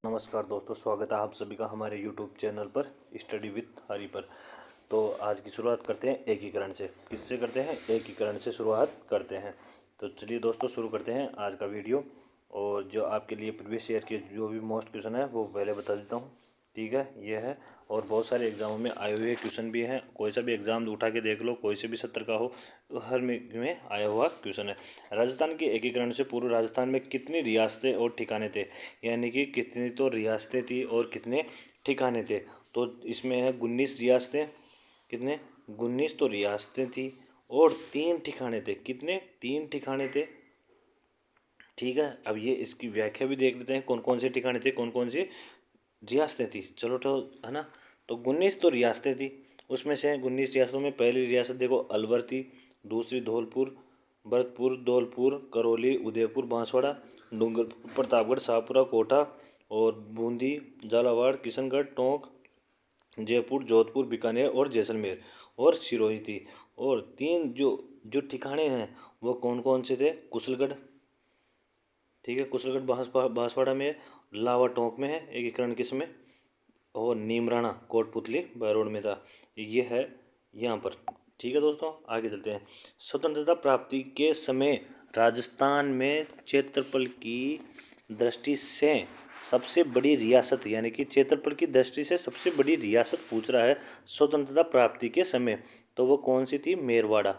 नमस्कार दोस्तों, स्वागत है आप सभी का हमारे YouTube चैनल पर स्टडी विथ हरी पर। तो आज की शुरुआत करते हैं एकीकरण से। किससे करते हैं? एकीकरण से शुरुआत करते हैं। तो चलिए दोस्तों शुरू करते हैं आज का वीडियो। और जो आपके लिए प्रीवियस ईयर के जो भी मोस्ट क्वेश्चन है वो पहले बता देता हूँ। ठीक है, ये है। और बहुत सारे एग्जामों में आए हुए क्वेश्चन भी हैं। कोई सा भी एग्जाम उठा के देख लो, कोई से भी 70 का हो, हर में आया हुआ क्वेश्चन है। राजस्थान के एकीकरण से पूर्व राजस्थान में कितनी रियासतें और ठिकाने थे? यानी कि कितनी तो रियासतें थी और कितने ठिकाने थे। तो इसमें है 19 रियासतें। कितने? 19 तो रियासतें थी और 3 ठिकाने थे। कितने? 3 ठिकाने थे। ठीक है, अब ये इसकी व्याख्या भी देख लेते हैं, कौन कौन से ठिकाने थे, कौन कौन सी रियासतें थी। चलो तो है ना। तो 19 तो रियासतें थी। उसमें से 19 रियासतों में पहली रियासत देखो अलवर थी, दूसरी धौलपुर, भरतपुर, धौलपुर, करौली, उदयपुर, बांसवाड़ा, डूंगरपुर, प्रतापगढ़, शाहपुरा, कोटा और बूंदी, झालावाड़, किशनगढ़, टोंक, जयपुर, जोधपुर, बीकानेर और जैसलमेर और सिरोही थी। और 3 जो जो ठिकाने हैं वो कौन कौन से थे? कुशलगढ़, ठीक है, कुशलगढ़ बांसवाड़ा में है, लावा टोंक में है एकीकरण किस में, और नीमराणा कोटपुतली बहरोड में था। ये है यहाँ पर। ठीक है दोस्तों, आगे चलते हैं। स्वतंत्रता प्राप्ति के समय राजस्थान में क्षेत्रफल की दृष्टि से सबसे बड़ी रियासत, यानी कि क्षेत्रफल की दृष्टि से सबसे बड़ी रियासत पूछ रहा है स्वतंत्रता प्राप्ति के समय, तो वो कौन सी थी? मेरवाड़ा,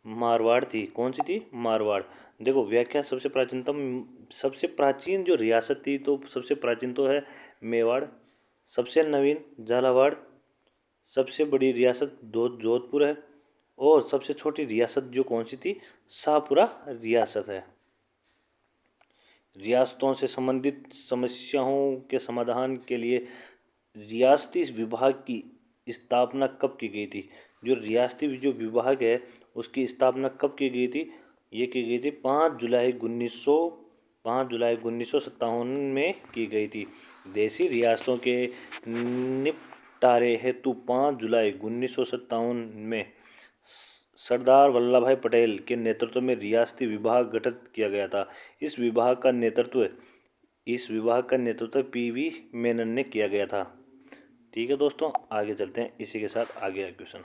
मारवाड़ थी। कौन सी थी? मारवाड़। देखो व्याख्या, सबसे प्राचीन जो रियासत थी, तो सबसे प्राचीन तो है मेवाड़, सबसे नवीन झालावाड़, सबसे बड़ी रियासत जोधपुर है, और सबसे छोटी रियासत जो कौन सी थी? शाहपुरा रियासत है। रियासतों से संबंधित समस्याओं के समाधान के लिए रियासती विभाग की स्थापना कब की गई थी? जो रियासती जो विभाग है उसकी स्थापना कब की गई थी? ये की गई थी 5 जुलाई 1957 में की गई थी। देशी रियासतों के निपटारे हेतु 5 जुलाई 1957 में सरदार वल्लभ भाई पटेल के नेतृत्व में रियासती विभाग गठित किया गया था। इस विभाग का नेतृत्व पीवी मेनन ने किया गया था। ठीक है दोस्तों, आगे चलते हैं। इसी के साथ आगे का क्वेश्चन,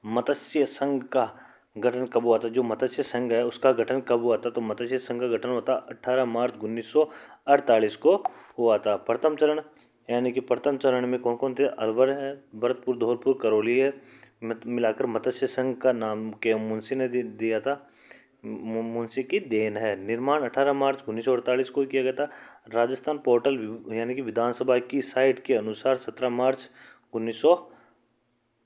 मत्स्य संघ का गठन कब हुआ था? जो मत्स्य संघ है उसका गठन कब हुआ था? तो मत्स्य संघ का गठन होता 18 मार्च 1948 को हुआ था। प्रथम चरण, यानी कि प्रथम चरण में कौन कौन थे? अलवर है, भरतपुर, धौलपुर, करौली है। मिलाकर मत्स्य संघ का नाम के मुंशी ने दिया था, मुंशी की देन है। निर्माण 18 मार्च 1948 को किया गया था। राजस्थान पोर्टल यानी कि विधानसभा की साइट के अनुसार 17 मार्च 1900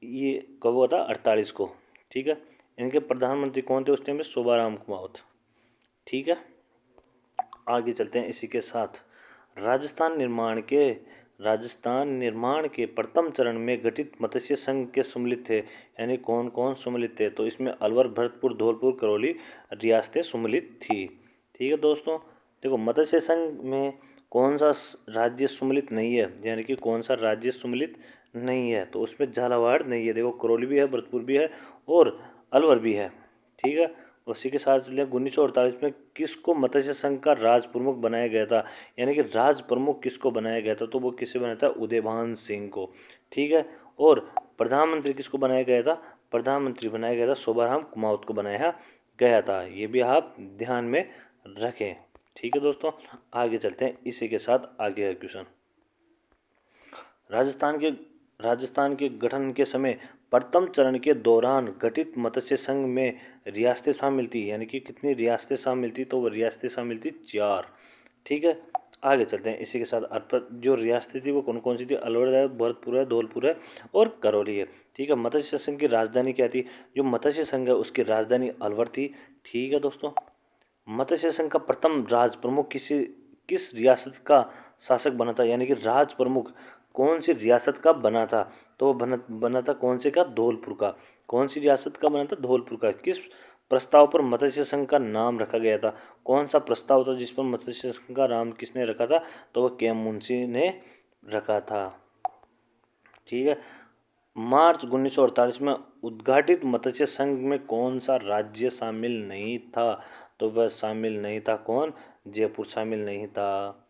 ये कब हुआ था? 48 को। ठीक है, इनके प्रधानमंत्री कौन थे उस टाइम में? शोभाराम कुमावत। ठीक है, आगे चलते हैं इसी के साथ। राजस्थान निर्माण के प्रथम चरण में गठित मत्स्य संघ के सम्मिलित थे, यानी कौन कौन सम्मिलित थे? तो इसमें अलवर, भरतपुर, धौलपुर, करौली रियासतें सम्मिलित थी। ठीक है दोस्तों, देखो मत्स्य संघ में कौन सा राज्य सम्मिलित नहीं है, यानी कि कौन सा राज्य सम्मिलित नहीं है? तो उसमें झालावाड़ नहीं है। देखो करौली भी है, भरतपुर भी है और अलवर भी है। ठीक है, उसी के साथ चलिए 1948 में किसको मत्स्य संघ का राज प्रमुख बनाया गया था? यानी कि राज प्रमुख किसको बनाया गया था? तो वो किसे बनाया था? उदयभान सिंह को। ठीक है, और प्रधानमंत्री किसको बनाया गया था? प्रधानमंत्री बनाया गया था शोभाराम कुमावत को बनाया गया था। ये भी आप ध्यान में रखें। ठीक है दोस्तों, आगे चलते हैं इसी के साथ आगे का क्वेश्चन। राजस्थान के गठन के समय प्रथम चरण के दौरान गठित मत्स्य संघ में रियासतें शामिल थी, यानी कि कितनी रियासतें शामिल थी? तो वो रियासतें शामिल थी 4। ठीक है, आगे चलते हैं इसी के साथ। जो रियासतें थी वो कौन कौन सी थी? अलवर है, भरतपुर है, धौलपुर है और करौली है। ठीक है, मत्स्य संघ की राजधानी क्या थी? जो मत्स्य संघ है उसकी राजधानी अलवर थी। ठीक है दोस्तों, मत्स्य संघ का प्रथम राज प्रमुख किस रियासत का शासक बना था? यानी कि राज प्रमुख कौन सी रियासत का बना था? तो वो बना था कौन से का? धौलपुर का। कौन सी रियासत का बना था? धौलपुर का। किस प्रस्ताव पर मत्स्य संघ का नाम रखा गया था? कौन सा प्रस्ताव था जिस पर मत्स्य संघ का नाम किसने रखा था? तो वो के मुंशी ने रखा था। ठीक है, मार्च 1948 में उद्घाटित मत्स्य संघ में कौन सा राज्य शामिल नहीं था? तो वह शामिल नहीं था कौन? जयपुर शामिल नहीं था।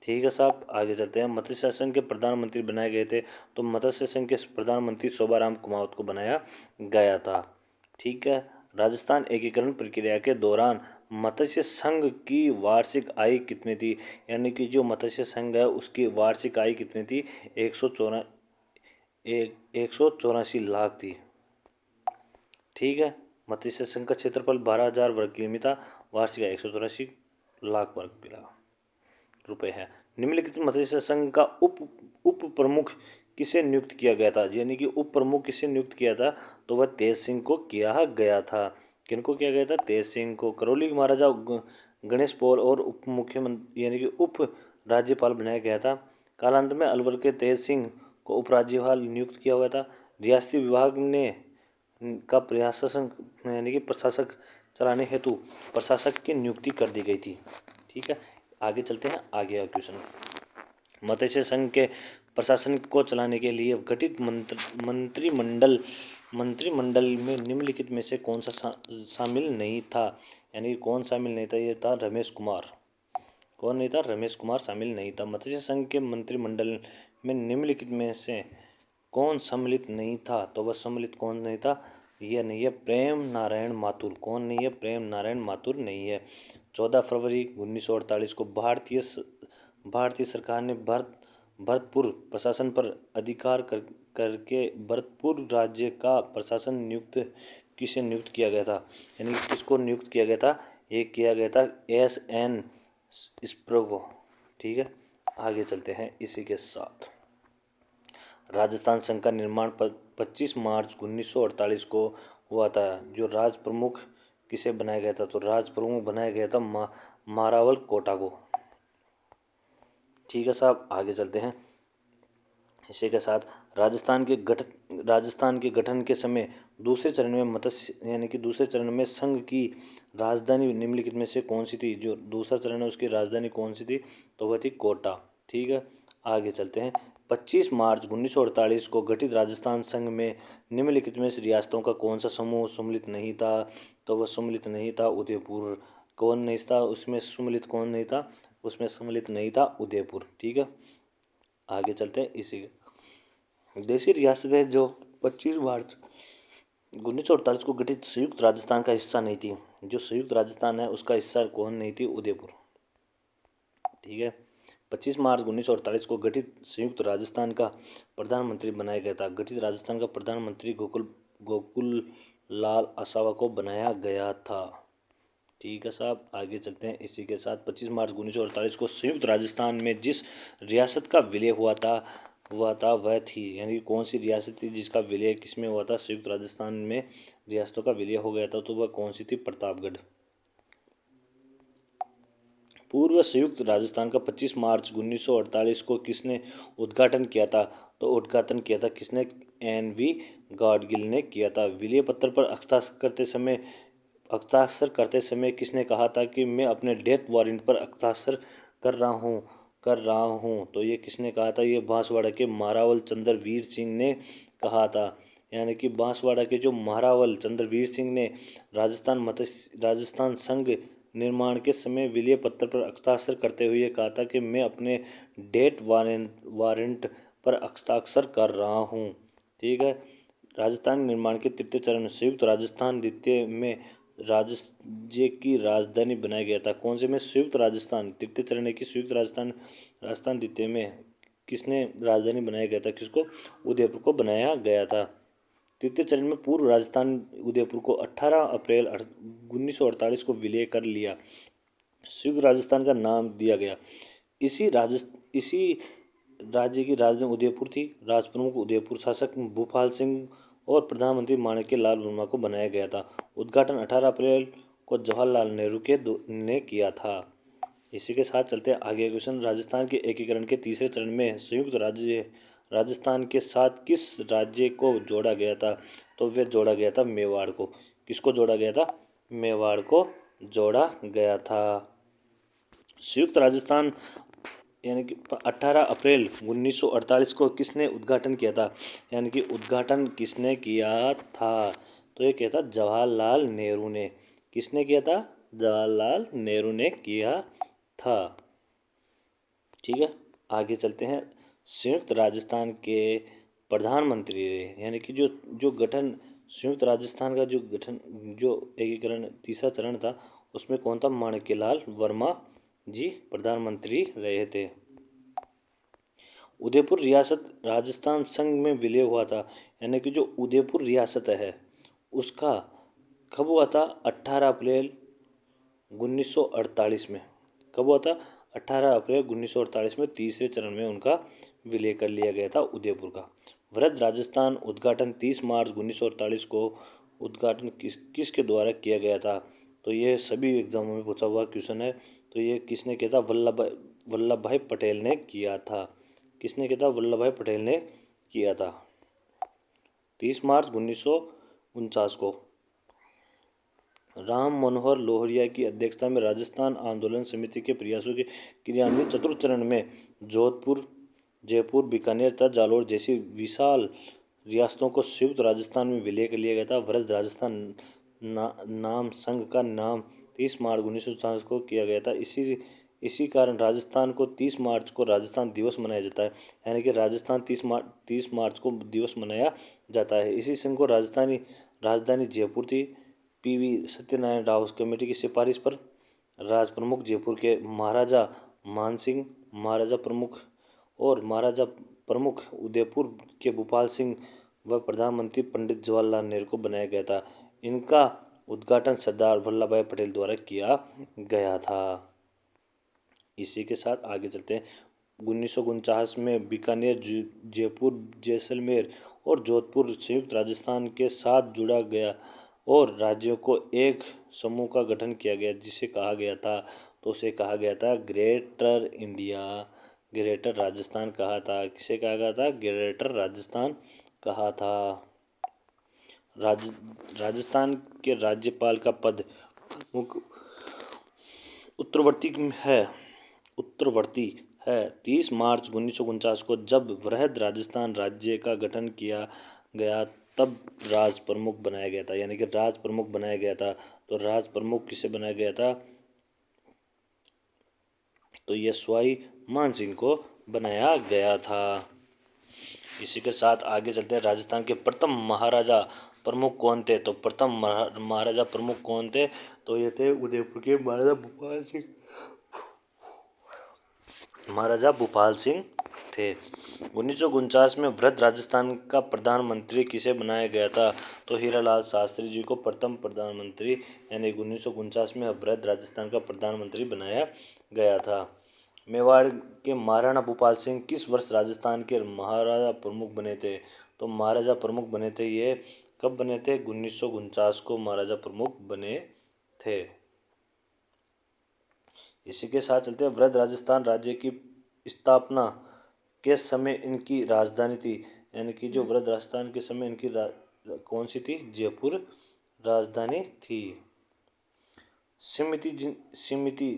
ठीक है साहब, आगे चलते हैं। मत्स्य संघ के प्रधानमंत्री बनाए गए थे, तो मत्स्य संघ के प्रधानमंत्री शोभाराम कुमावत को बनाया गया था। ठीक है। राजस्थान एकीकरण प्रक्रिया के दौरान मत्स्य संघ की वार्षिक आय कितनी थी? यानी कि जो मत्स्य संघ है उसकी वार्षिक आय कितनी थी? 184 लाख थी। ठीक है। मत्स्य संघ का क्षेत्रफल 12,000 वर्ग किलोमीटर था, वार्षिक आय 184 लाख वर्ग रुपए है। निम्नलिखित मत्स्य संघ का उप प्रमुख किसे नियुक्त किया गया था? यानी कि उप प्रमुख किसे नियुक्त किया था? तो वह तेज सिंह को किया गया था। किनको किया गया था? तेज सिंह को। करौली के महाराजा गणेश पौल और उप मुख्यमंत्री यानी कि उप राज्यपाल बनाया गया था। कालांत में अलवर के तेज सिंह को उप राज्यपाल नियुक्त किया हुआ था। रियासती विभाग ने का प्रशासन यानी कि प्रशासक चलाने हेतु प्रशासक की नियुक्ति कर दी गई थी। ठीक है। आगे चलते हैं, आगे का क्वेश्चन। मत्स्य संघ के प्रशासन को चलाने के लिए गठित मंत्रिमंडल में निम्नलिखित में से कौन सा शामिल नहीं था? यानी कौन शामिल नहीं था? ये था रमेश कुमार। कौन नहीं था? रमेश कुमार शामिल नहीं था। मत्स्य संघ के मंत्रिमंडल में निम्नलिखित में से कौन सम्मिलित नहीं था? तो वह सम्मिलित कौन नहीं था? यह नहीं है प्रेम नारायण माथुर। कौन नहीं है? प्रेम नारायण माथुर नहीं है। 14 फरवरी 1948 को भारतीय सरकार ने भरतपुर प्रशासन पर अधिकार करके भरतपुर राज्य का प्रशासन किसे नियुक्त किया गया था? यानी कि किसको नियुक्त किया गया था? ये किया गया था SN स्प्रो। ठीक है। आगे चलते हैं इसी के साथ। राजस्थान संघ का निर्माण 25 मार्च 1948 को हुआ था। जो राज प्रमुख किसे बनाया गया था? तो राज प्रमुख बनाया गया था मारावल कोटा को। ठीक है साहब, आगे चलते हैं इसी के साथ। राजस्थान के गठन के समय दूसरे चरण में मत्स्य यानी कि दूसरे चरण में संघ की राजधानी निम्नलिखित में से कौन सी थी? जो दूसरा चरण है उसकी राजधानी कौन सी थी? तो वह थी कोटा। ठीक है। आगे चलते हैं। 25 मार्च 1948 को गठित राजस्थान संघ में निम्नलिखित में से रियासतों का कौन सा समूह सम्मिलित नहीं था? तो वह सम्मिलित नहीं था उदयपुर। कौन नहीं था उसमें सम्मिलित? कौन नहीं था उसमें सम्मिलित? नहीं था उदयपुर। ठीक है। आगे चलते हैं इसी देशी रियासतें जो 25 मार्च 1948 को गठित संयुक्त राजस्थान का हिस्सा नहीं थी। जो संयुक्त राजस्थान है उसका हिस्सा कौन नहीं थी? उदयपुर। ठीक है। 25 मार्च 1948 को गठित संयुक्त राजस्थान का प्रधानमंत्री बनाया गया था। गठित राजस्थान का प्रधानमंत्री गोकुल लाल आसावा को बनाया गया था। ठीक है साहब, आगे चलते हैं इसी के साथ। 25 मार्च 1948 को संयुक्त राजस्थान में जिस रियासत का विलय हुआ था वह थी, यानी कौन सी रियासत थी जिसका विलय किसमें हुआ था? संयुक्त राजस्थान में रियासतों का विलय हो गया था, तो वह कौन सी थी? प्रतापगढ़। पूर्व संयुक्त राजस्थान का 25 मार्च 1948 को किसने उद्घाटन किया था? तो उद्घाटन किया था किसने? NV गाडगिल ने किया था। विलय पत्र पर हस्ताक्षर करते समय किसने कहा था कि मैं अपने डेथ वारंट पर हस्ताक्षर कर रहा हूँ? तो ये किसने कहा था? ये बांसवाड़ा के मारावल चंद्रवीर सिंह ने कहा था। यानी कि बांसवाड़ा के जो मारावल चंद्रवीर सिंह ने राजस्थान संघ निर्माण के समय विलय पत्र पर हस्ताक्षर करते हुए कहा था कि मैं अपने डेथ वारंट पर हस्ताक्षर कर रहा हूँ। ठीक है। राजस्थान निर्माण के तृतीय चरण में संयुक्त राजस्थान द्वितीय में राज्य की राजधानी बनाया गया था। कौन से में? संयुक्त राजस्थान तृतीय चरण की संयुक्त राजस्थान द्वितीय में किसने राजधानी बनाया गया था? किसको? उदयपुर को बनाया गया था। तृतीय चरण में पूर्व राजस्थान उदयपुर को 18 अप्रैल 1948 को विलय कर लिया। संयुक्त राजस्थान का नाम दिया गया। इसी राज्य की राजधानी उदयपुर थी। राजप्रमुख उदयपुर शासक भूपाल सिंह और प्रधानमंत्री माणिक्य लाल वर्मा को बनाया गया था। उद्घाटन 18 अप्रैल को जवाहरलाल नेहरू ने किया था। इसी के साथ चलते हैं आगे क्वेश्चन। राजस्थान के एकीकरण के तीसरे चरण में संयुक्त राज्य राजस्थान के साथ किस राज्य को जोड़ा गया था? तो वह जोड़ा गया था मेवाड़ को। किसको जोड़ा गया था? मेवाड़ को जोड़ा गया था। संयुक्त राजस्थान यानी कि 18 अप्रैल 1948 को किसने उद्घाटन किया था? यानी कि उद्घाटन किसने किया था? तो ये किया था जवाहरलाल नेहरू ने। किसने किया था? जवाहरलाल नेहरू ने किया था। ठीक है, आगे चलते हैं। संयुक्त राजस्थान के प्रधानमंत्री रहे, यानी कि जो जो गठन संयुक्त राजस्थान का जो गठन जो एकीकरण तीसरा चरण था उसमें कौन था? माणिक्यलाल वर्मा जी प्रधानमंत्री रहे थे। उदयपुर रियासत राजस्थान संघ में विलय हुआ था, यानी कि जो उदयपुर रियासत है उसका कब हुआ था? 18 अप्रैल 1948 में। कब हुआ था? 18 अप्रैल 1948 में तीसरे चरण में उनका विलय कर लिया गया था उदयपुर का। वृहद राजस्थान उद्घाटन 30 मार्च 1948 को उद्घाटन किसके द्वारा किया गया था? तो ये सभी एग्जामों में पूछा हुआ क्वेश्चन है। तो ये किसने किया था? वल्लभ भाई पटेल ने किया था। किसने किया था? वल्लभ भाई पटेल ने किया था 30 मार्च 1949 को। राम मनोहर लोहिया की अध्यक्षता में राजस्थान आंदोलन समिति के प्रयासों के क्रियान्वयन चतुर्थ चरण में जोधपुर, जयपुर, बीकानेर तथा जालोर जैसी विशाल रियासतों को संयुक्त राजस्थान में विलय कर लिया गया था। वृहद राजस्थान नाम संघ का नाम 30 मार्च 1949 को किया गया था। इसी कारण राजस्थान को 30 मार्च को राजस्थान दिवस मनाया जाता है, यानी कि राजस्थान 30 मार्च को दिवस मनाया जाता है। इसी संघ को राजधानी जयपुर थी। पीवी सत्यनारायण राव कमेटी की सिफारिश पर राज प्रमुख जयपुर के महाराजा मानसिंह, महाराजा प्रमुख और महाराजा प्रमुख उदयपुर के भूपाल सिंह व प्रधानमंत्री पंडित जवाहरलाल नेहरू को बनाया गया था। इनका उद्घाटन सरदार वल्लभ भाई पटेल द्वारा किया गया था। इसी के साथ आगे चलते हैं। 1949 में बीकानेर, जयपुर, जैसलमेर और जोधपुर संयुक्त राजस्थान के साथ जुड़ा गया और राज्यों को एक समूह का गठन किया गया, जिसे कहा गया था, तो उसे कहा गया था ग्रेटर इंडिया, ग्रेटर राजस्थान कहा था। किसे कहा गया था? ग्रेटर राजस्थान कहा था। राजस्थान के राज्यपाल का पद उत्तरवर्ती है 30 मार्च 1949 को जब वृहद राजस्थान राज्य का गठन किया गया तब राज प्रमुख बनाया गया था, यानी कि राज प्रमुख बनाया गया था। तो राज प्रमुख किसे बनाया गया था? तो ये सवाई मानसिंह को बनाया गया था। इसी के साथ आगे चलते हैं। राजस्थान के प्रथम महाराजा प्रमुख कौन थे? तो प्रथम महाराजा प्रमुख कौन थे? तो ये थे उदयपुर के महाराजा भूपाल सिंह, महाराजा भूपाल सिंह थे। 1949 में वृहद राजस्थान का प्रधानमंत्री किसे बनाया गया था? तो हीरालाल शास्त्री जी को प्रथम प्रधानमंत्री, यानी 1949 में वृहद राजस्थान का प्रधानमंत्री बनाया गया था। मेवाड़ के महाराणा भूपाल सिंह किस वर्ष राजस्थान के महाराजा प्रमुख बने थे? तो महाराजा प्रमुख बने थे ये कब बने थे? 1949 को महाराजा प्रमुख बने थे। इसी के साथ चलते हैं। वृहद राजस्थान राज्य की स्थापना के समय इनकी राजधानी थी, यानी कि जो वृहद राजस्थान के समय इनकी कौन सी थी? जयपुर राजधानी थी। समिति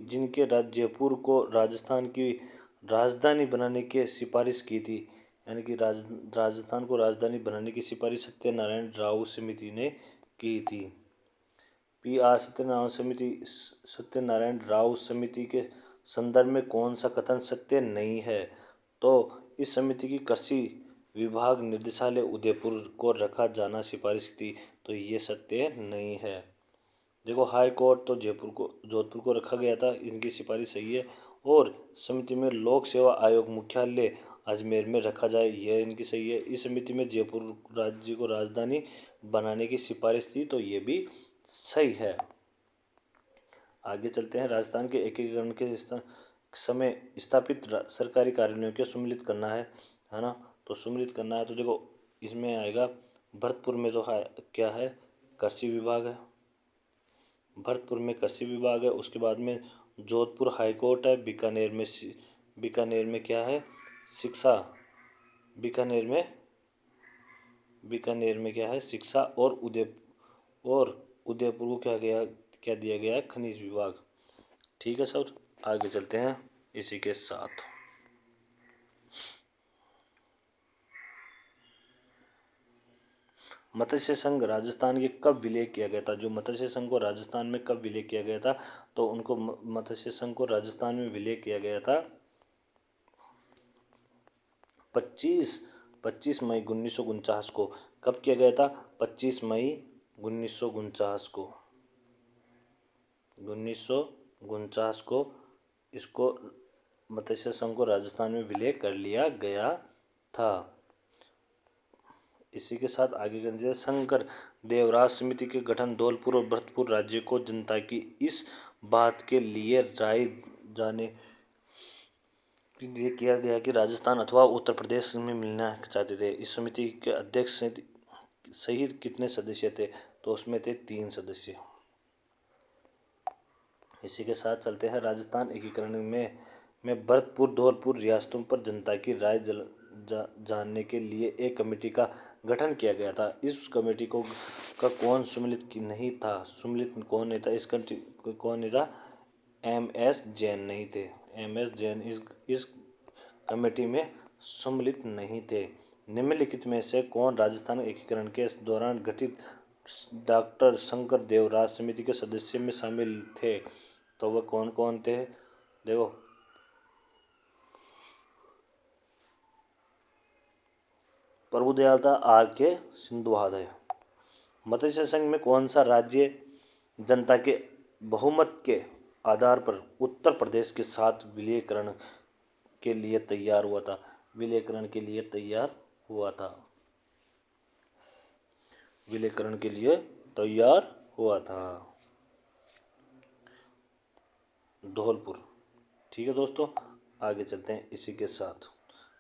जिनके जयपुर को राजस्थान की राजधानी बनाने की सिफारिश की थी, यानी कि राजस्थान को राजधानी बनाने की सिफारिश सत्यनारायण राव समिति ने की थी। PR सत्यनारायण राव समिति के संदर्भ में कौन सा कथन सत्य नहीं है? तो इस समिति की कृषि विभाग निदेशालय उदयपुर को रखा जाना सिफारिश थी, तो ये सत्य नहीं है। देखो, हाई कोर्ट तो जोधपुर को रखा गया था, इनकी सिफारिश सही है। और समिति में लोक सेवा आयोग मुख्यालय अजमेर में रखा जाए, यह इनकी सही है। इस समिति में जयपुर राज्य को राजधानी बनाने की सिफारिश थी, तो ये भी सही है। आगे चलते हैं। राजस्थान के एकीकरण के समय स्थापित सरकारी कार्यालयों को सम्मिलित करना है ना? तो सम्मिलित करना है तो देखो इसमें आएगा भरतपुर में तो है क्या है? कृषि विभाग है। भरतपुर में कृषि विभाग है। उसके बाद में जोधपुर हाई कोर्ट है। बीकानेर में क्या है? शिक्षा। बीकानेर में क्या है? शिक्षा। और उदयपुर को क्या दिया गया है? खनिज विभाग। ठीक है सर, आगे चलते हैं इसी के साथ। मत्स्य संघ राजस्थान के कब विलय किया गया था? जो मत्स्य संघ को राजस्थान में कब विलय किया गया था? तो उनको मत्स्य संघ को राजस्थान में विलय किया गया था 25 मई 1949 को। कब किया गया था? 25 मई 1949 को, 1949 को इसको मत्स्य संघ को राजस्थान में विलय कर लिया गया था। इसी के साथ आगे करेंगे। शंकर देवराज समिति के गठन धौलपुर और भरतपुर राज्य को जनता की इस बात के लिए राय जाने ये किया गया कि राजस्थान अथवा उत्तर प्रदेश में मिलना चाहते थे। इस समिति के अध्यक्ष सहित कितने सदस्य थे? तो उसमें थे 3 सदस्य। इसी के साथ चलते हैं। राजस्थान एकीकरण में भरतपुर धौलपुर रियासतों पर जनता की राय जानने के लिए एक कमेटी का गठन किया गया था। इस कमेटी को का कौन सम्मिलित नहीं था? सम्मिलित कौन नहीं था? इस कमेटी कौन नहीं था? MS जैन नहीं थे। MS जैन इस कमेटी में सम्मिलित नहीं थे। निम्नलिखित में से कौन राजस्थान एकीकरण के दौरान गठित डॉक्टर शंकर देवराज समिति के सदस्य में शामिल थे? तो वह कौन कौन थे? देखो, प्रभुदयाल था, RK सिंधुआ थे। मत्स्य संघ में कौन सा राज्य जनता के बहुमत के आधार पर उत्तर प्रदेश के साथ विलयकरण के लिए तैयार हुआ था? विलयकरण के लिए तैयार हुआ था। विलयकरण के लिए तैयार हुआ था धौलपुर। ठीक है दोस्तों, आगे चलते हैं। इसी के साथ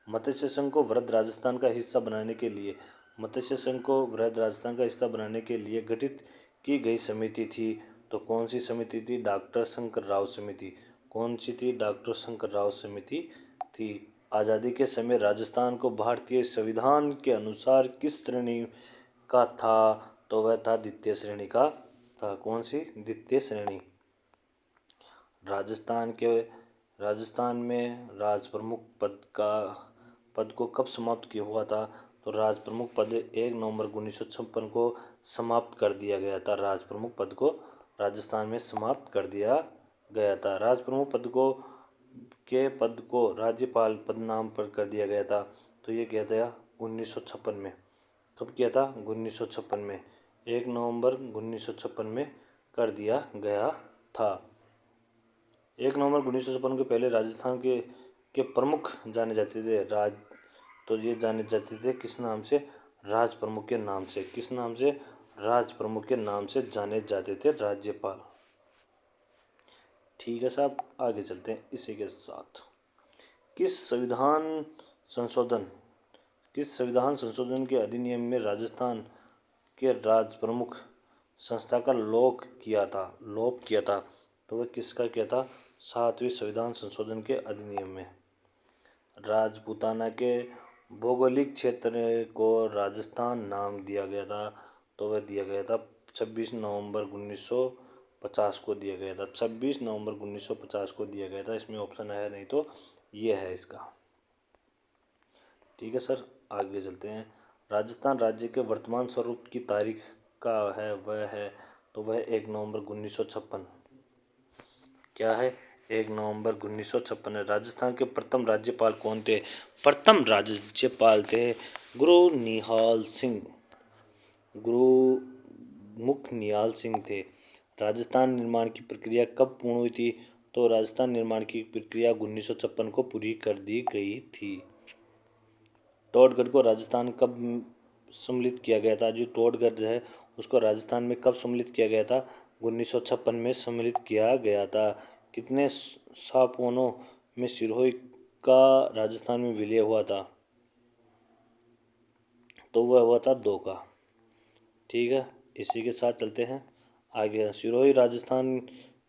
मत्स्य संघ को वृहद राजस्थान का हिस्सा बनाने के लिए मत्स्य संघ को वृहद राजस्थान का हिस्सा बनाने के लिए गठित की गई समिति थी। तो कौन सी समिति थी? डॉक्टर शंकर राव समिति। कौन सी थी? डॉक्टर शंकर राव समिति थी। आज़ादी के समय राजस्थान को भारतीय संविधान के अनुसार किस श्रेणी का था? तो वह था द्वितीय श्रेणी का था। कौन सी? द्वितीय श्रेणी। राजस्थान में राज प्रमुख पद को कब समाप्त किया हुआ था? तो राज प्रमुख पद 1 नवंबर 1956 को समाप्त कर दिया गया था। राज प्रमुख पद को राजस्थान में समाप्त कर दिया गया था। राज प्रमुख पद को राज्यपाल पद नाम पर कर दिया गया था। तो ये किया था 1956 में। कब किया था? 1956 में, 1 नवंबर 1956 में कर दिया गया था। 1 नवंबर 1956 के पहले राजस्थान के प्रमुख जाने जाते थे तो ये जाने जाते थे किस नाम से? राज प्रमुख के नाम से। किस नाम से? राज प्रमुख के नाम से जाने जाते थे राज्यपाल। ठीक है साहब, आगे चलते हैं। इसी के साथ किस संविधान संशोधन के अधिनियम में राजस्थान के राज प्रमुख संस्था का लोप किया था? तो वह किसका किया था? 7वें संविधान संशोधन के अधिनियम में। राजपूताना के भौगोलिक क्षेत्र को राजस्थान नाम दिया गया था। तो वह दिया गया था 26 नवंबर 1950 को दिया गया था। 26 नवंबर 1950 को दिया गया था। इसमें ऑप्शन है नहीं तो ये है इसका। ठीक है सर, आगे चलते हैं। राजस्थान राज्य के वर्तमान स्वरूप की तारीख का है वह है तो वह 1 नवंबर 1956। क्या है? 1 नवंबर 1956 है। राजस्थान के प्रथम राज्यपाल कौन थे? प्रथम राज्यपाल थे गुरुमुख निहाल सिंह थे। राजस्थान निर्माण की प्रक्रिया कब पूर्ण हुई थी? तो राजस्थान निर्माण की प्रक्रिया 1956 को पूरी कर दी गई थी। टोडगढ़ को राजस्थान कब सम्मिलित किया गया था? जो टोडगढ़ है उसको राजस्थान में कब सम्मिलित किया गया था? 1956 में सम्मिलित किया गया था। कितने स्थापनों में सिरोही का राजस्थान में विलय हुआ था? तो वह हुआ था 2 का। ठीक है, इसी के साथ चलते हैं आगे। सिरोही राजस्थान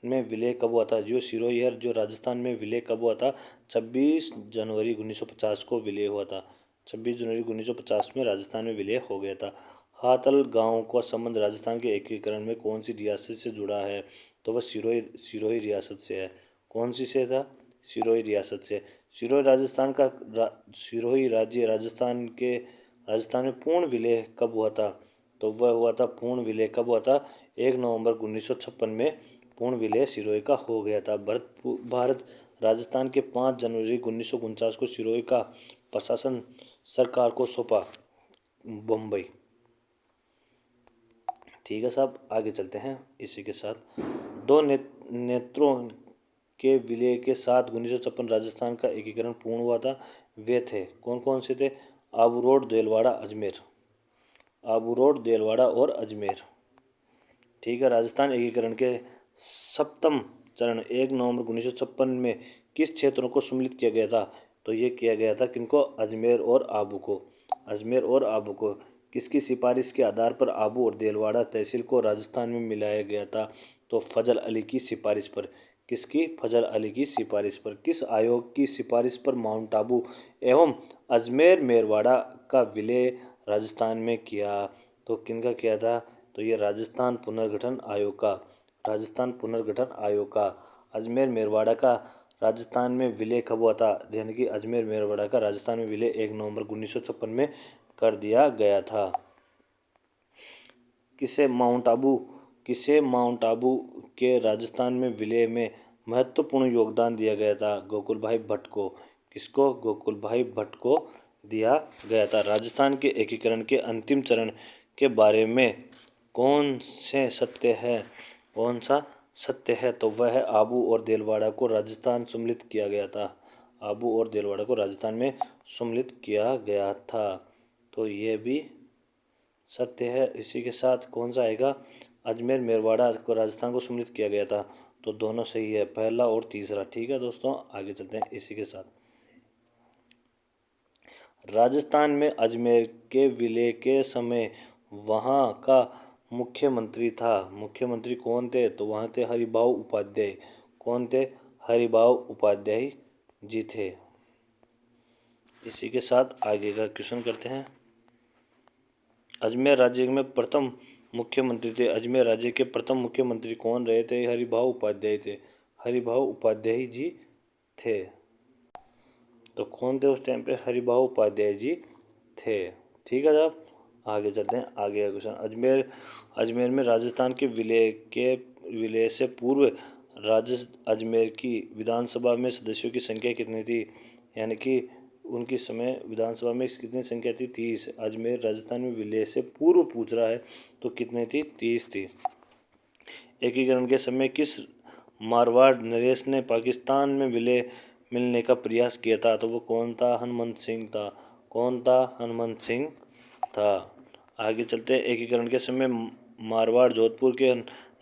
में विलय कब हुआ था? जो सिरोही है जो राजस्थान में विलय कब हुआ था? 26 जनवरी 1950 को विलय हुआ था। 26 जनवरी 1950 में राजस्थान में विलय हो गया था। हातल गांव का संबंध राजस्थान के एकीकरण में कौन सी रियासत से जुड़ा है? तो वह सिरोही रियासत से है। कौन सी से था? सिरोही रियासत से। सिरोही राज्य राजस्थान में पूर्ण विलय कब हुआ था? तो वह हुआ था पूर्ण विलय कब हुआ था? 1 नवंबर 1956 में पूर्ण विलय सिरोही का हो गया था। भारत राजस्थान के 5 जनवरी 1949 को सिरोही का प्रशासन सरकार को सौंपा, बम्बई। ठीक है साहब, आगे चलते हैं इसी के साथ। दो नेत्रों के विलय के साथ 1956 राजस्थान का एकीकरण पूर्ण हुआ था। वे थे, कौन कौन से थे? आबू रोड, देलवाड़ा, अजमेर। आबू रोड, देलवाड़ा और अजमेर। ठीक है, राजस्थान एकीकरण के सप्तम चरण 1 नवंबर 1956 में किस क्षेत्रों को सम्मिलित किया गया था? तो ये किया गया था किनको? अजमेर और आबू को। अजमेर और आबू को किसकी सिफारिश के आधार पर आबू और देलवाड़ा तहसील को राजस्थान में मिलाया गया था? तो फजल अली की सिफारिश पर। किसकी? फजल अली की सिफारिश पर। किस आयोग की सिफारिश पर माउंट आबू एवं अजमेर मेरवाड़ा का विलय राजस्थान में किया? तो किनका किया था? तो ये राजस्थान पुनर्गठन आयोग का। राजस्थान पुनर्गठन आयोग का अजमेर मेरवाड़ा का राजस्थान में विलय कब हुआ था? यानी कि अजमेर मेरवाड़ा का राजस्थान में विलय 1 नवंबर 1956 में कर दिया गया था। किसे माउंट आबू के राजस्थान में विलय में महत्वपूर्ण योगदान दिया गया था? गोकुल भाई भट्ट को। किसको? गोकुल भाई भट्ट को दिया गया था। राजस्थान के एकीकरण के अंतिम चरण के बारे में कौन से सत्य है? कौन सा सत्य है? तो वह है आबू और देलवाड़ा को राजस्थान सम्मिलित किया गया था। आबू और देलवाड़ा को राजस्थान में सम्मिलित किया गया था, तो ये भी सत्य है। इसी के साथ कौन सा आएगा? अजमेर मेरवाड़ा को राजस्थान को सम्मिलित किया गया था, तो दोनों सही है, पहला और तीसरा। ठीक है दोस्तों, आगे चलते हैं इसी के साथ। राजस्थान में अजमेर के विलय के समय वहाँ का मुख्यमंत्री था। मुख्यमंत्री कौन थे? तो वहाँ थे हरिभाऊ उपाध्याय। कौन थे? हरिभाऊ उपाध्याय जी थे। इसी के साथ आगे का क्वेश्चन करते हैं। अजमेर राज्य में प्रथम मुख्यमंत्री थे। अजमेर राज्य के प्रथम मुख्यमंत्री कौन रहे थे? हरिभाऊ उपाध्याय थे। हरिभाऊ उपाध्याय जी थे। तो कौन थे उस टाइम पे? हरिभाऊ उपाध्याय जी थे। ठीक है साहब, आगे चलते हैं। आगे का क्वेश्चन, अजमेर में राजस्थान के विलय से पूर्व अजमेर की विधानसभा में सदस्यों की संख्या कितनी थी? यानी कि उनकी समय विधानसभा में कितनी संख्या थी? 30। अजमेर राजस्थान में विलय से पूर्व पूछ रहा है, तो कितनी थी? 30 थी। एकीकरण के समय किस मारवाड़ नरेश ने पाकिस्तान में विलय मिलने का प्रयास किया था? तो वो कौन था? हनुमंत सिंह था। कौन था? हनुमंत सिंह था। आगे चलते हैं। एकीकरण के समय मारवाड़ जोधपुर के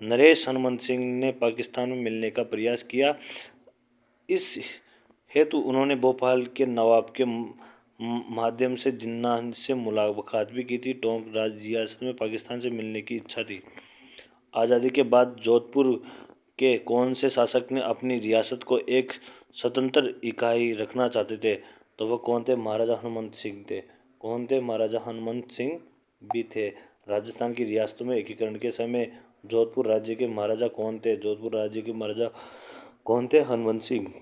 नरेश हनुमंत सिंह ने पाकिस्तान में मिलने का प्रयास किया। इस हेतु उन्होंने भोपाल के नवाब के माध्यम से जिन्ना से मुलाकात भी की थी। टोंक रियासत में पाकिस्तान से मिलने की इच्छा थी। आज़ादी के बाद जोधपुर के कौन से शासक ने अपनी रियासत को एक स्वतंत्र इकाई रखना चाहते थे? तो वह कौन थे? महाराजा हनुमंत सिंह थे। कौन थे? महाराजा हनुमंत सिंह भी थे। राजस्थान की रियासतों में एकीकरण के समय जोधपुर राज्य के महाराजा कौन थे? जोधपुर राज्य के महाराजा कौन थे? हनुमंत सिंह।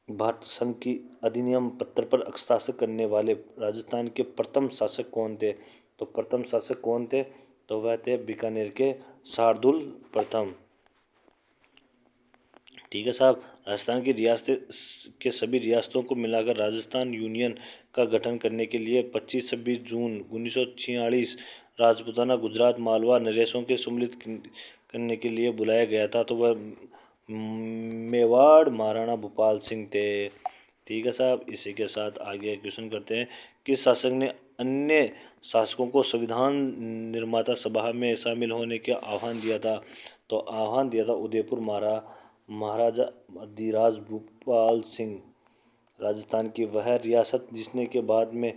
भारत संघ की अधिनियम पत्र पर हस्ताक्षर करने वाले राजस्थान के प्रथम शासक कौन थे? तो प्रथम शासक कौन थे? तो वह थे बीकानेर के शार्दुल प्रथम। ठीक है साहब, राजस्थान की रियासतें के सभी रियासतों को मिलाकर राजस्थान यूनियन का गठन करने के लिए 25-26 जून 1946 राजपूताना, गुजरात, मालवा नरेशों के सम्मिलित करने के लिए बुलाया गया था। तो वह मेवाड़ महाराणा भूपाल सिंह थे। ठीक है साहब, इसी के साथ आगे क्वेश्चन करते हैं। किस शासक ने अन्य शासकों को संविधान निर्माता सभा में शामिल होने का आह्वान दिया था? तो आह्वान दिया था उदयपुर महाराजा अधिराज भूपाल सिंह। राजस्थान की वह रियासत जिसने के बाद में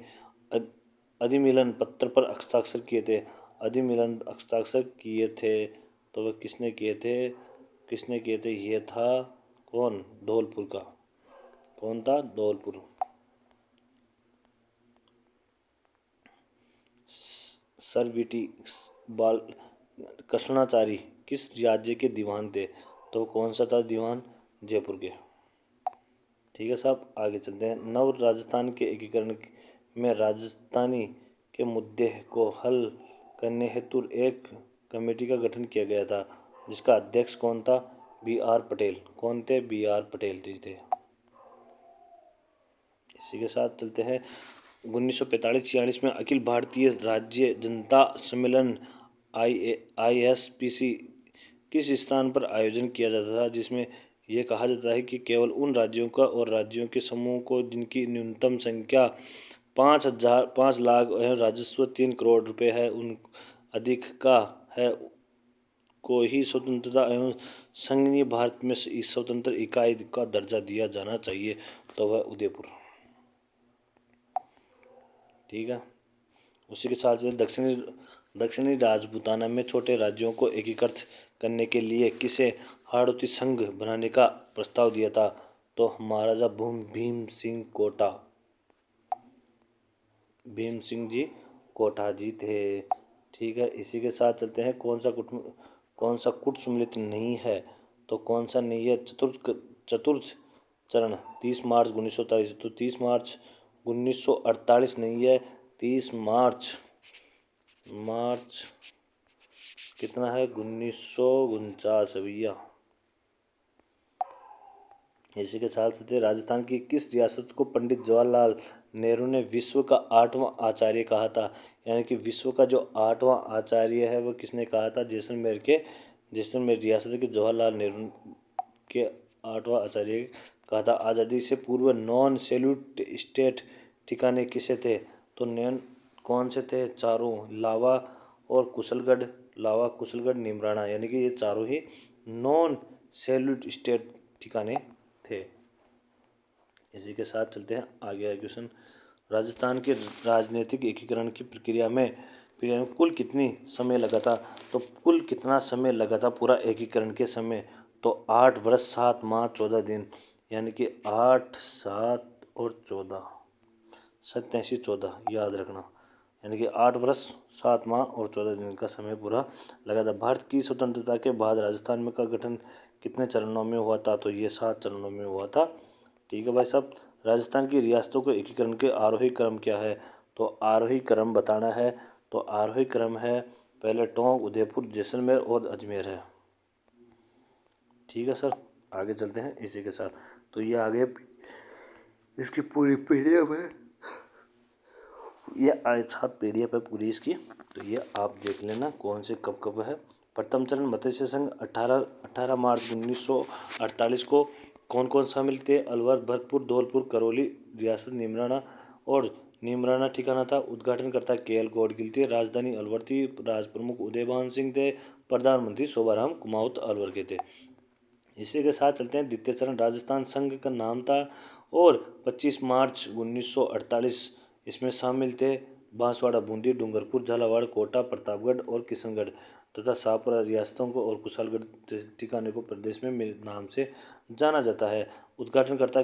अधिमिलन पत्र पर हस्ताक्षर किए थे। अधिमिलन हस्ताक्षर किए थे, तो वह किसने किए थे? किसने किए थे? ये था कौन? धौलपुर का। कौन था? धौलपुर। सर वीटी बाल कृष्णाचारी किस राज्य के दीवान थे? तो कौन सा था दीवान? जयपुर के। ठीक है साहब, आगे चलते हैं। नव राजस्थान के एकीकरण में राजस्थानी के मुद्दे को हल करने हेतु एक कमेटी का गठन किया गया था, जिसका अध्यक्ष कौन था? B.R. पटेल। कौन थे? B.R. पटेल जी थे। इसी के साथ चलते हैं 1945-46 में अखिल भारतीय राज्य जनता सम्मेलन ISPC किस स्थान पर आयोजन किया जाता था, जिसमें यह कहा जाता है कि केवल उन राज्यों का और राज्यों के समूह को जिनकी न्यूनतम संख्या 5 लाख एवं राजस्व 3 करोड़ रुपए है उन अधिक का है को ही स्वतंत्रता एवं संघीय भारत में स्वतंत्र इकाई का दर्जा दिया जाना चाहिए। तो वह उदयपुर। ठीक है। उसी के साथ दक्षिणी राजपूताना में छोटे राज्यों को एकीकृत करने के लिए किसे हाड़ौती संघ बनाने का प्रस्ताव दिया था? तो महाराजा भीम सिंह कोटा, भीम सिंह जी कोटा जी थे। ठीक है। इसी के साथ चलते हैं कौन सा कूट सम्मिलित नहीं है? तो कौन सा नहीं है? चतुर्थ चरण 30 मार्च 1948। तो 30 मार्च 1948 नहीं है, 30 मार्च कितना है? 1949 भैया। इसी के साथ साथ राजस्थान की किस रियासत को पंडित जवाहरलाल नेहरू ने विश्व का 8वां आचार्य कहा था? यानी कि विश्व का जो 8वां आचार्य है वो किसने कहा था? जैसलमेर रियासत के जवाहरलाल नेहरू के 8वां आचार्य कहा था। आज़ादी से पूर्व नॉन सैल्यूट स्टेट ठिकाने किसे थे? तो कौन से थे? चारों, लावा और कुशलगढ़, निमराना, यानी कि ये चारों ही नॉन सैल्यूट स्टेट ठिकाने थे। इसी के साथ चलते हैं आगे क्वेश्चन। राजस्थान के राजनीतिक एकीकरण की प्रक्रिया में कुल कितनी समय लगा था? तो कुल कितना समय लगा था पूरा एकीकरण के समय? तो 8 वर्ष 7 माह 14 दिन, यानी कि 8, 7 और 14, 87, 14 याद रखना। यानी कि 8 वर्ष 7 माह और 14 दिन का समय पूरा लगा था। भारत की स्वतंत्रता के बाद राजस्थान में का गठन कितने चरणों में हुआ था? तो ये 7 चरणों में हुआ था। ठीक है भाई साहब। राजस्थान की रियासतों के एकीकरण के आरोही क्रम क्या है? तो आरोही क्रम बताना है। तो आरोही क्रम है, पहले टोंक, उदयपुर, जैसलमेर और अजमेर है। ठीक है सर। आगे चलते हैं इसी के साथ। तो ये आगे इसकी पूरी PDF है, ये साथ PDF है पूरी इसकी। तो ये आप देख लेना कौन से कब कब है। प्रथम चरण मत्स्य संघ 18 मार्च 1948 को कौन कौन शामिल थे? अलवर, भरतपुर, धौलपुर, करौली रियासत, निमराना ठिकाना था। उद्घाटनकर्ता KL गौडगिल थे। राजधानी अलवर थी। राज प्रमुख उदयभान सिंह थे। प्रधानमंत्री शोभाराम कुमाऊत अलवर के थे। इसी के साथ चलते हैं द्वितीय चरण। राजस्थान संघ का नाम था और 25 मार्च 1948 इसमें शामिल थे बांसवाड़ा, बूंदी, डूंगरपुर, झालावाड़, कोटा, प्रतापगढ़ और किशनगढ़ तथा शाहपुरा रियासतों को और कुशलगढ़ ठिकाने को प्रदेश में नाम से जाना जाता है। उद्घाटनकर्ता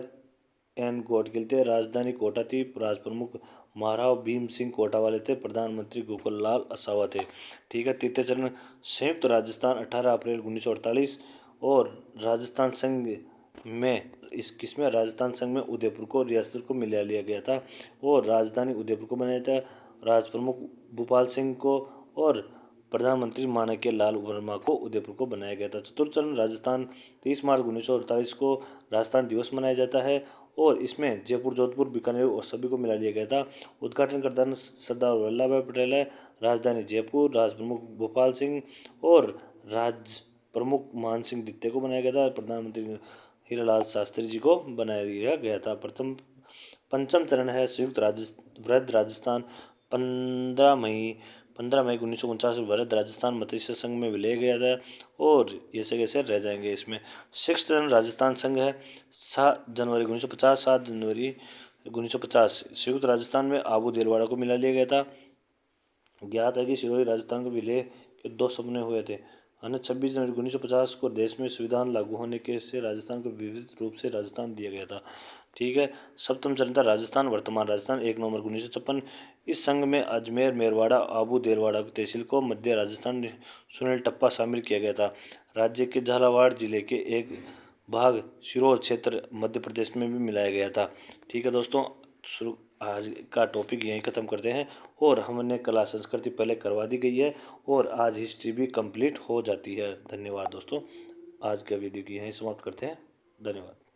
N गौडगिल थे। राजधानी कोटा थी। राज प्रमुख महाराव भीम सिंह कोटा वाले थे। प्रधानमंत्री गोकुललाल असावा थे। ठीक है। तृतीय चरण संयुक्त राजस्थान 18 अप्रैल 1948 और राजस्थान संघ में किसमें? राजस्थान संघ में उदयपुर को रियासत को मिला लिया गया था और राजधानी उदयपुर को बनाया था। राज प्रमुख भूपाल सिंह को और प्रधानमंत्री माणिक्य लाल वर्मा को उदयपुर को बनाया गया था। चतुर्थ चरण राजस्थान 30 मार्च 1948 को राजस्थान दिवस मनाया जाता है और इसमें जयपुर, जोधपुर, बीकानेर और सभी को मिला लिया गया था। उद्घाटनकर्ता सरदार वल्लभ भाई पटेल है। राजधानी जयपुर, राज प्रमुख भोपाल सिंह और राज प्रमुख मान सिंह द्वितीय को बनाया गया था। प्रधानमंत्री हीरालाल शास्त्री जी को बनाया दिया गया था। पंचम चरण है संयुक्त वृहद राजस्थान 15 मई 1949 वृहद राजस्थान मत्स्य संघ में विलय गया था और ये से कैसे रह जाएंगे इसमें। सिक्स चरण राजस्थान संघ है 7 जनवरी 1950, 7 जनवरी 1950 संयुक्त राजस्थान में आबू देलवाड़ा को मिला लिया गया था। ज्ञात है कि सिरोही राजस्थान के विलय के 2 सपने हुए थे। 26 जनवरी 1950 को देश में संविधान लागू होने के से राजस्थान को विविध रूप से राजस्थान दिया गया था। ठीक है। सप्तम चरण था राजस्थान वर्तमान राजस्थान 1 नवंबर 1956। इस संघ में अजमेर, मेरवाड़ा, आबू देलवाड़ा तहसील को मध्य राजस्थान सुनील टप्पा शामिल किया गया था। राज्य के झालावाड़ जिले के एक भाग सिरोही क्षेत्र मध्य प्रदेश में भी मिलाया गया था। ठीक है दोस्तों, आज का टॉपिक यहीं ख़त्म करते हैं और हमने कला संस्कृति पहले करवा दी गई है और आज हिस्ट्री भी कंप्लीट हो जाती है। धन्यवाद दोस्तों। आज का वीडियो की यहीं समाप्त करते हैं। धन्यवाद।